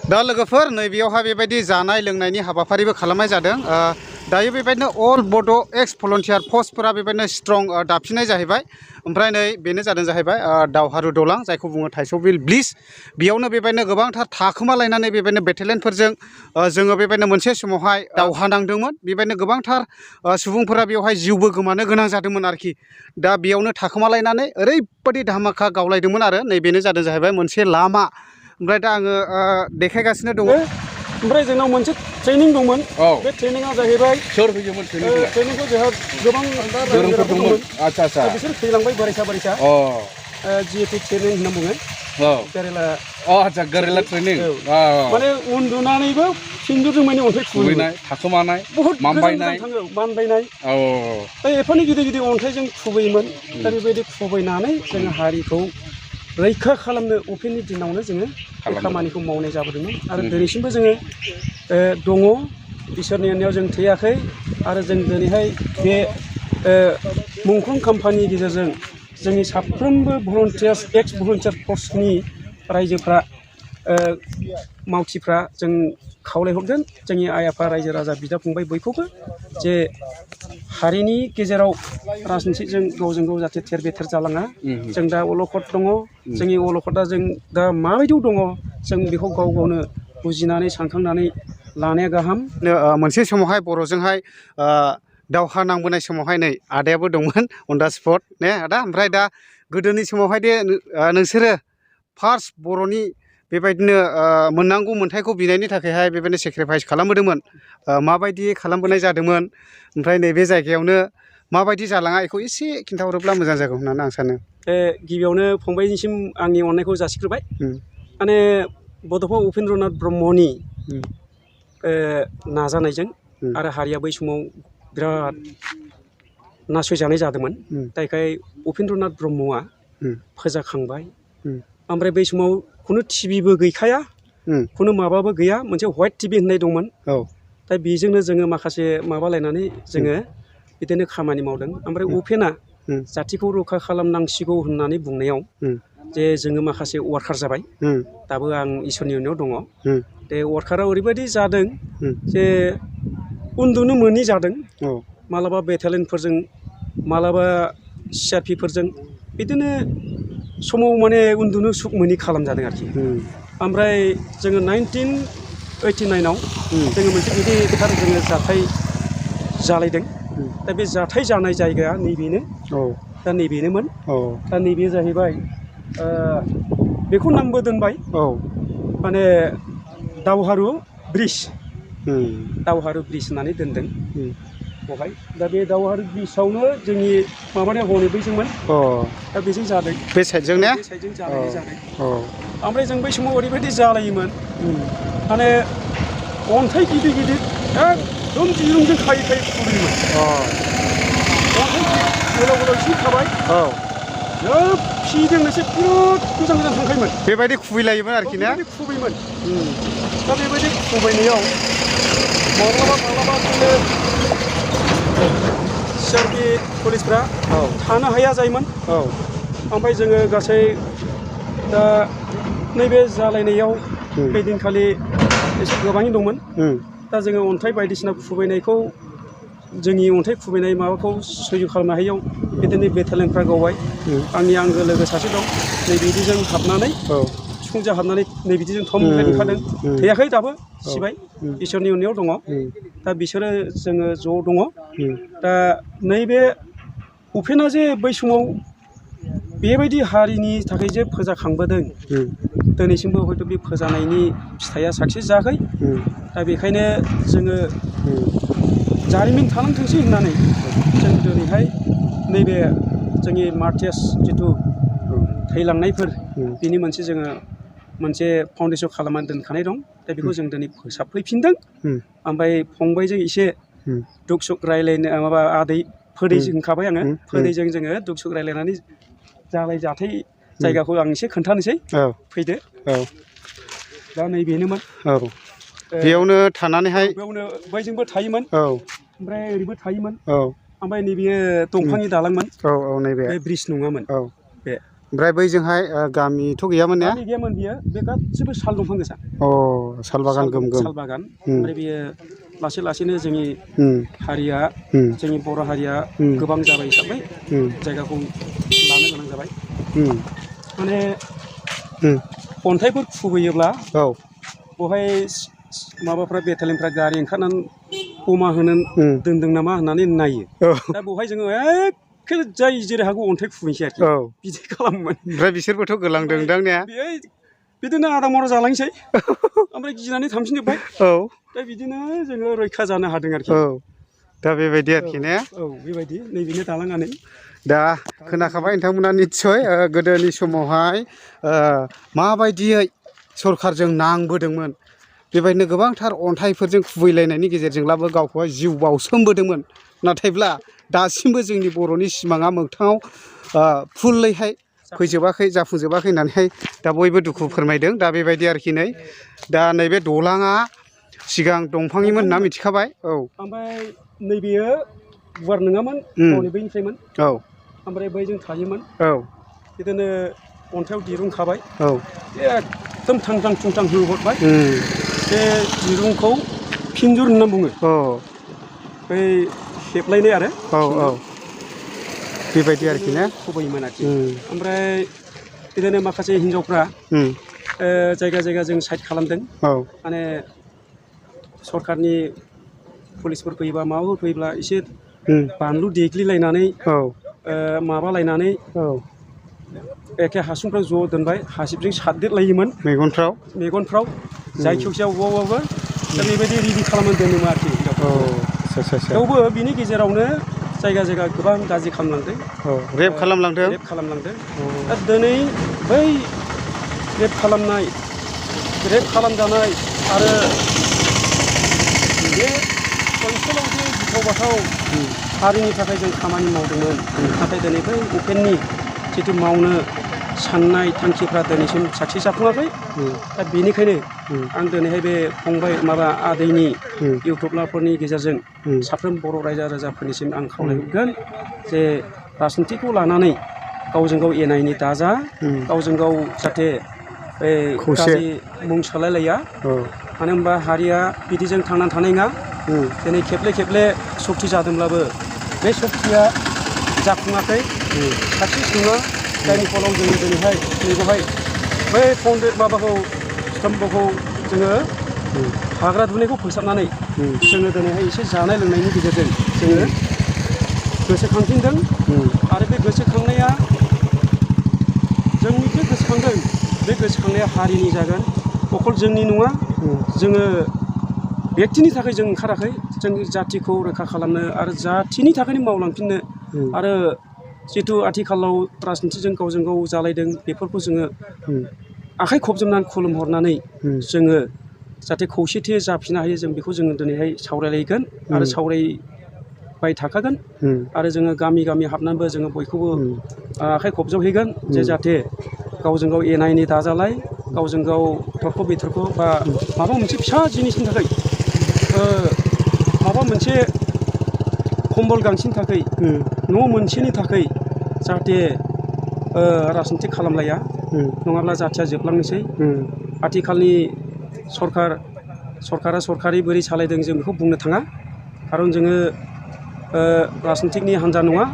दा लोगोफोर नैबेयावहाय बेबायदि जानाय लोंनायनि हाबाफारिबो खालामनाय जादों दायो बेबायदिनो अल बड' एक्स भलन्टियार फर्सफोरा बेबायदिनो स्ट्रं दाफिननाय जाहैबाय ओमफ्राय नै बेनो जादों जाहैबाय दावहारु दलां जायखौ बुङो थाइसौबिल ब्रिज बेयावनो बेबायदिनो गोबांथार थाखोमालायनानै बेबायदिनो बेटेलियनफोरजों जोङो बेबायदिनो मोनसे समावहाय दावहा नांदोंमोन बेबायदिनो गोबांथार सुबुंफोरा बेवहाय जिउबो गोमानो गोनां जादोंमोन आरोखि दा बेयावनो थाखोमालायनानै ओरैबायदि धामाका गावलायदोंमोन आरो नैबेनो जादों जाहैबाय मोनसे लामा ओमफ्राय दा आङो देखायगासिनो दङ ओमफ्राय जोंनाव मोनसे ट्रेनिं दंमोन बे ट्रेनिंआ जाहैबाय सोर होयोमोन ट्रेनिंखौ जोंहा गोबां गोरोंफोर दंमोन आच्छा बिसोर थैलांबाय बारिसा जिहेतु ट्रेनिं होनना बुङो गेरेला आच्छा गेरेला ट्रेनिं माने उन्दुनानैबो सिन्दुरजों माने अन्थाइ खुबैनाय थाखोमानाय बहुत मानबायनाय मानबायनाय दा एफानि गिदिर गिदिर अन्थाइजों खुबैयोमोन दा बेबायदि खुबैनानै जोङो हारिखौ रैखा खालामनो अपेननि दिनावनो जोङो बे खामानिखौ मावनाय जाबोदोंमोन आरो दिनैसिमबो जोङो दङ इसोरनि अननायाव जों थैयाखै आरो जों दिनैहाय बे मुंख्लं खाम्फानि गेजेरजों जोंनि साफ्रोमबो भलन्टियार्स एक्स भलन्टियार फर्सनि रायजोफ्रा मावथिफ्रा जों खावलायहरगोन जोंनि आइ आफा रायजो राजा बिदा फंबाय बयखौबो जे हारिनि गेजेराव राजनितिजों गावजों गाव जाहाथे थेर बेथेर जालाङा जों दा अलखद दङ जोंनि अलखदा जों दा माबायदियाव दङ जों बेखौ गाव गावनो बुजिनानै सानखांनानै लानाया गाहाम मोनसे समावहाय बर'जोंहाय दावहा नांबोनाय समावहाय नै आदायाबो दंमोन अन दा स्पट ने आदा ओमफ्राय दा गोदोनि समावहाय दे नोंसोरो फार्स्ट बर'नि बेबायदिनो मोननांगौ मोन्थायखौ बिनायनि थाखायहाय बेबायदिनो सेक्रिफाइस खालामबोदोंमोन माबायदि खालामबोनाय जादोंमोन ओमफ्राय नैबे जायगायावनो माबायदि जालाङा बेखौ एसे खिन्थाहरोब्ला मोजां जागौ होननानै आं सानो गिबियावनो फंबायनिसिम आंनि अननायखौ जासिग्रोबाय माने बड'फा उपेन्द्रनाथ ब्रह्मनि नाजानायजों आरो हारिया बै समाव बिराद नासयजानाय जादोंमोन दा बेखाय उपेन्द्रनाथ ब्रह्मआ फोजाखांबाय ओमफ्राय बै समाव खुनु टिभिबो गैखाया खुनु माबाबो गैया मोनसे व्हाइट टिभि होननाय दंमोन दा बेजोंनो जोङो माखासे माबालायनानै जोङो बिदिनो खामानि मावदों ओमफ्राय उपेना जाथिखौ रैखा खालामनांसिगौ होननानै बुंनायाव जे जोङो माखासे वार्कार जाबाय दाबो आं इसोरनि अननायाव दङ बे वार्कारा ओरैबायदि जादों जे उन्दुनो मोनि जादों मालाबा बेटालियनफोरजों मालाबा सिआरपिफोरजों बिदिनो समाव माने उन्दुनो सुख मोनि खालामजादों आरोखि ओमफ्राय जोङो 1989आव जोङो मोनसे गिदिरथार जोङो जाथाय जालायदों दा बे जाथाय जानाय जायगाया नैबेनो दा नैबेनोमोन दा नैबे जाहैबाय बेखौ नामबो दोनबाय माने दावहारु ब्रिज होननानै दोनदों बेवहाय दा बे दावहारु ब्रिजआवनो जोंनि माबानाया हनै बैजोंमोन दा बेजों जादों बे साइडजों ने बे साइडजों जादों ओमफ्राय जों बै समाव ओरैबायदि जालायोमोन माने अन्थाइ गिदिर गिदिर एकदम दिरुंजों खायै खायै खुबैयोमोन अन्थाइ गोलाव गोलाव एसे थाबाय फिजों एसे बिराद गोजान गोजान थांखायोमोन बेबायदि खुबैलायोमोन आरोखि ना खुबैयोमोन दा बेबायदि खुबैनायाव माब्लाबा जोङो सिआरपि पुलिसफ्रा थानो हाया जायोमोन ओमफ्राय जोङो गासै दा नैबे जालायनायाव बे दिनखालि एसे गोबाङै दंमोन दा जोङो अन्थाइ बायदिसिना खुबैनायखौ जोंनि अन्थाइ खुबैनाय माबाखौ सैज' खालामनो हायैयाव बिदिनो बेटालियनफ्रा गावबाय आंनि आंगो लोगो सासे दं नैबिदिजों हाबनानै सिफुंजों हाबनानै नैबिदिजों थम ओंखारदों थैयाखै दाबो सिबाय इसोरनि अननायाव दङ दा बिसोरो जोङो ज' दङ दा नैबे उपेना जे बै समाव बेबायदि हारिनि थाखाय जे फोजाखांबोदों दिनैसिमबो हयथ' बे फोजानायनि फिथाइया साक्सेस जायाखै दा बेखायनो जोङो जारिमिन थालांथोंसै होननानै जों दिनैहाय नैबे जोंनि मार्टियार्स जिथु थैलांनायफोर बिनि मोनसे जोङो मोनसे फाउन्डेसन खालामनानै दोनखानाय दं दा बेखौ जों दिनै फोसाबफैफिनदों ओमफ्राय फंबायजों एसे दुख सुख रायलायनो माबा आदै फोदैजों होनखाबाय आङो फोदैजों जोङो दुख सुख रायलायनानै जालाय जाथाय जायगाखौ आं एसे खोन्थानोसै फैदो दा नैबेनोमोन बेयावनो थानानैहाय बेयावनो बैजोंबो थायोमोन ओमफ्राय ओरैबो थायोमोन ओमफ्राय नैबे दंफांनि दालांमोन नैबे बे ब्रिज नङामोन बे ओमफ्राय बैजोंहाय गामिथ' गैयामोन ने? गामि गैयामोन बियो बे गासिबो साल दंफां गोजा। साल बागान गोम गोम। साल बागान ओमफ्राय बियो लासै लासैनो जोंनि हारिया जोंनि बर' हारिया गोबां जाबाय हिसाबै जायगाखौ लानो गोनां जाबाय। माने अन्थाइफोर खुबैयोब्ला बेवहाय माबाफ्रा बेटालियनफ्रा गारि ओंखारनानै बमा होनो दोनदों नामा होननानै नायो। दा बेवहाय जोङो एखे जाय जेरै हागौ अन्थाइ खुबैनोसै आरोखि बिदि खालामोमोन। ओमफ्राय बिसोरबोथ' गोलांदोंदां ने? बिदिनो आदा मरा जालांसै ओमफ्राय गिनानै थांफिनजोब्बाय। दा बिदिनो जोङो रैखा जानो हादों आरोखि। दा बेबायदि आरोखि ने? बेबायदि नैबेनो दालाङानो। दा खोनाखाबाय नोंथांमोना निस्सय गोदोनि समावहाय माबायदियै सरखारजों नांबोदोंमोन। बेबायदिनो गोबांथार अन्थाइफोरजों खुबैलायनायनि गेजेरजोंब्लाबो गावखौहाय जिउ बावसोमबोदोंमोन। नाथायब्ला दासिमबो जोंनि बर'नि सिमाङा मोगथाङाव फुलैहाय फैजोबाखै जाफुंजोबाखै होननानैहाय दा बयबो दुखु फोरमायदों। दा बेबायदि आरोखि नै दा नैबे दलाङा सिगां दंफांनिमोन होनना मिथिखाबाय। ओमफ्राय नैबेयो गुवार नङामोन न'नि बैनिफ्रायमोन। ओमफ्राय बैजों थायोमोन। बिदिनो अन्थाइयाव दिरुं खाबाय। एकदम थांथां थुंथां होहरबाय। बे दिरुंखौ फिन्जुर होनना बुङो। बै हेबलायनाय आरो बेबायदि आरोखि ने? खुबैयोमोन आरोखि। ओमफ्राय बिदिनो माखासे हिन्जावफ्रा जायगा जायगा जों साइड खालामदों। माने सरखारनि पुलिसफोर फैयोबा माबाफोर फैयोब्ला एसे बानलु देग्लिलायनानै माबालायनानै एखे हासुंफ्राव ज' दोनबाय हासिबजों सारदेरलायोमोन मेगनफ्राव जायखिजाया अबावबाबो दा बेबायदि रेडि खालामनानै दोनोमोन आरोखि। थेवबो बिनि गेजेरावनो जायगा जायगा गोबां गाज्रि खालामलांदों। रेप खालामलांदों। दा दिनै बै रेप खालामजानाय आरो बे ओनसोलाव जे गिथाव बाथाव हारिनि थाखाय जों खामानि मावदोंमोन। नाथाय दिनै बै उपेननि जिथु मावनो साननाय थांखिफ्रा दिनैसिम साक्सेस जाफुङाखै। दा बेनिखायनो आं दिनैहाय बे फंबाय आदैनि इउटुबारफोरनि गेजेरजों साफ्रोम बर' रायजो राजाफोरनिसिम आं खावलायहरगोन जे राजनितिखौ लानानै गावजों गाव एना एनि दाजा। गावजों गाव जाहाथे गाज्रि मुं सोलायलाया। मानो होनबा हारिया बिदिजों थांनानै थानाय नङा। दिनै खेबले खेबले सक्ति जादोंब्लाबो बे सक्तिया जाफुङाखै साक्सेस नङा। जायनि फलाव जोङो दिनैहाय नैबेवहाय बै माबाखौ स्तम्भखौ जोङो हाग्रा दुनायखौ फोसाबनानै जोङो दिनैहाय एसे जानाय लोंनायनि गेजेरजों जोङो गोसोखांफिनदों। आरो बे गोसोखांनाया जोंनि जे गोसोखांदों बे गोसोखांनाया हारिनि जागोन। अखल जोंनि नङा। जोङो बेक्तिनि थाखाय जों ओंखाराखै। जोंनि जाथिखौ रैखा खालामनो आरो जाथिनि थाखायनो मावलांफिननो। आरो जिथु आथिखालाव राजनितिजों गावजों गाव जालायदों बेफोरखौ जोङो आखाइ खबजोबनानै खुलुमहरनानै जोङो जाहाथे खौसेथि जाफिननो हायो। जों बेखौ जोङो दिनैहाय सावरायलायगोन आरो सावरायबाय थाखागोन। आरो जोङो गामि गामि हाबनानैबो जोङो बयखौबो आखाइ खबजबहैगोन जे जाहाथे गावजों गाव एना एनि दाजालाय। गावजों गाव थरख' बिथरख' बा माबा मोनसे फिसा जिनिसनि थाखाय माबा मोनसे खम्बल गांसेनि थाखाय न' मोनसेनि थाखाय जाहाथे राजनिति खालामलाया। नङाब्ला जाथिया जोबलांनोसै। आथिखालनि सरकारा सरकारि बोरै सालायदों जों बेखौ बुंनो थाङा। खारन जोङो राजनितिकनि हान्जा नङा।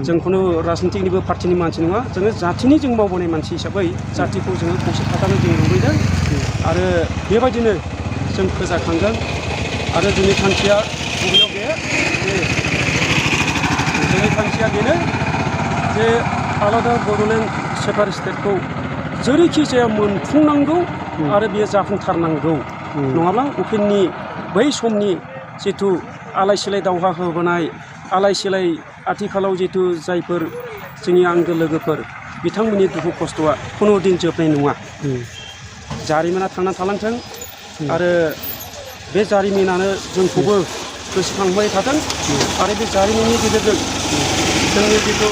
जों खुनु राजनितिकनिबो पार्टिनि मानसि नङा। जोङो जाथिनि जों मावबोनाय मानसि हिसाबै जाथिखौ जोङो खौसे थाथानो जों लुबैदों। आरो बेबायदिनो जों फोजाखांगोन। आरो जोंनि थांखिया बबेयाव जोंनि थांखिया बेनो जे आलादा बड'लेण्ड सेपारेट स्टेटखौ जेरैखि जाया मोनफुंनांगौ आरो बेयो जाफुंथारनांगौ। नङाब्ला उपेननि बै समनि जिथु आलाय सिलाय दावहा होबोनाय आलाय सिलाय आथिखालाव जिथु जायफोर जोंनि आंगो लोगोफोर बिथांमोननि दुखु खस्थ'आ खुनु दिन जोबनाय नङा। जारिमिना थांनानै थालांथों। आरो बे जारिमिनानो जोंखौबो गोसोखांबाय थाथों। आरो बे जारिमिननि गेजेरजों जोंनि जिथु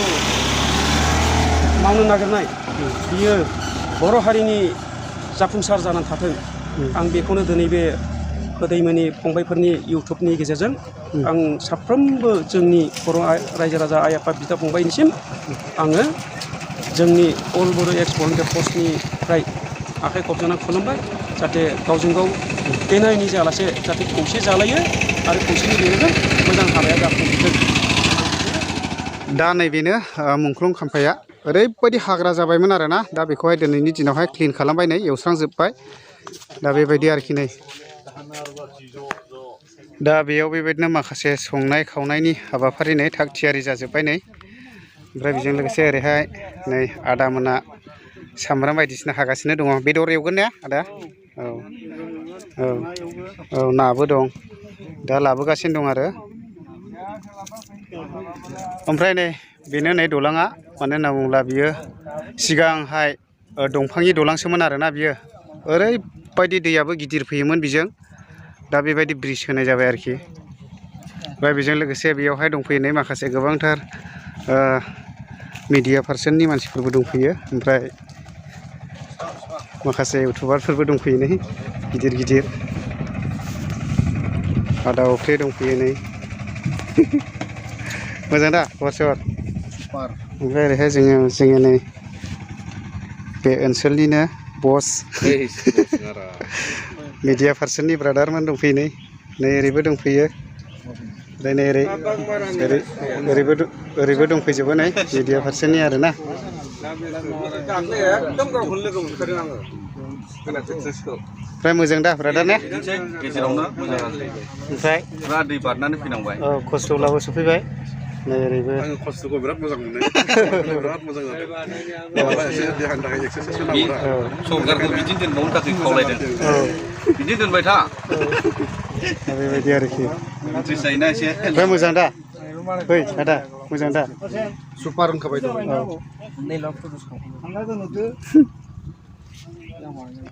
मावनो नागिरनाय बियो बर' हारिनि जाफुंसार जानानै थाथों। आं बेखौनो दिनै बे दैमोनि फंबायफोरनि इउटुबनि गेजेरजों आं साफ्रोमबो जोंनि बर' रायजो राजा आइ आफा बिदा फंबायनिसिम आङो जोंनि अल बड' एक्स भलन्टियार फर्सनिफ्राय आखाइ खबजाना खुलुमबाय जाहाथे गावजों गाव एना एनि जायालासे जाहाथे खौसे जालायो आरो खौसेनि गेजेरजों मोजां हाबाया जाफुंजोबथों। दा नैबेनो मुंख्लं खाम्फाया ओरैबायदि हाग्रा जाबायमोन आरोना दा बेखौहाय दिनैनि दिनावहाय क्लिन खालामबाय नै एवस्रांजोब्बाय दा बेबायदि आरोखि नै दा बेयाव बेबायदिनो माखासे संनाय खावनायनि हाबाफारि नै थाग थियारि जाजोब्बाय नै ओमफ्राय बेजों लोगोसे ओरैहाय नै आदामोना सामब्राम बायदिसिना हागासिनो दङ बेदर एवगोन ने आदा औ औ औ नाबो दं दा लाबोगासिनो दं आरो ओमफ्राय नै बेनो नै दलाङा मानो होनना बुङोब्ला बियो सिगांहाय दंफांनि दलांसोमोन आरोना बियो ओरैबायदि दैयाबो गिदिर फैयोमोन बिजों दा बेबायदि ब्रिज होनाय जाबाय आरोखि ओमफ्राय बेजों लोगोसे बेयावहाय दंफैयो नै माखासे गोबांथार मिडिया पार्सननि मानसिफोरबो दंफैयो ओमफ्राय माखासे इउटुबारफोरबो दंफैयो नै गिदिर गिदिर आदा अख्रे दंफैयो नै मोजां दा खबर ओमफ्राय ओरैहाय जोङो नै बे ओनसोलनिनो बस मिडिया पार्सननि ब्रादारमोन दंफैयो नै ओरैबो दंफैयो ओमफ्राय नै ओरैबो दंफैजोबो नै मिडिया पार्सननि आरोना ओमफ्राय मोजां दा ब्रादार ने गेजेरावनो मोजां ओमफ्राय फुरा दै बारनानै फैनांबाय औ खस्थ'ब्लाबो सफैबाय नै ओरैबो आङो खस्थ'खौ बिराद मोजां मोनो बिराद मोजां जादों एसे देहानि थाखाय एक्सारसाइस होनांगौ सरकारखौ बिदि दोनबावनो थाखाय खावलायदों बिदि दोनबाय था बेबायदि आरोखि इन्ट्रेस्ट जायोना एसे ओमफ्राय मोजां दा फै आदा मोजां दा सुपार होनखाबाय दं औ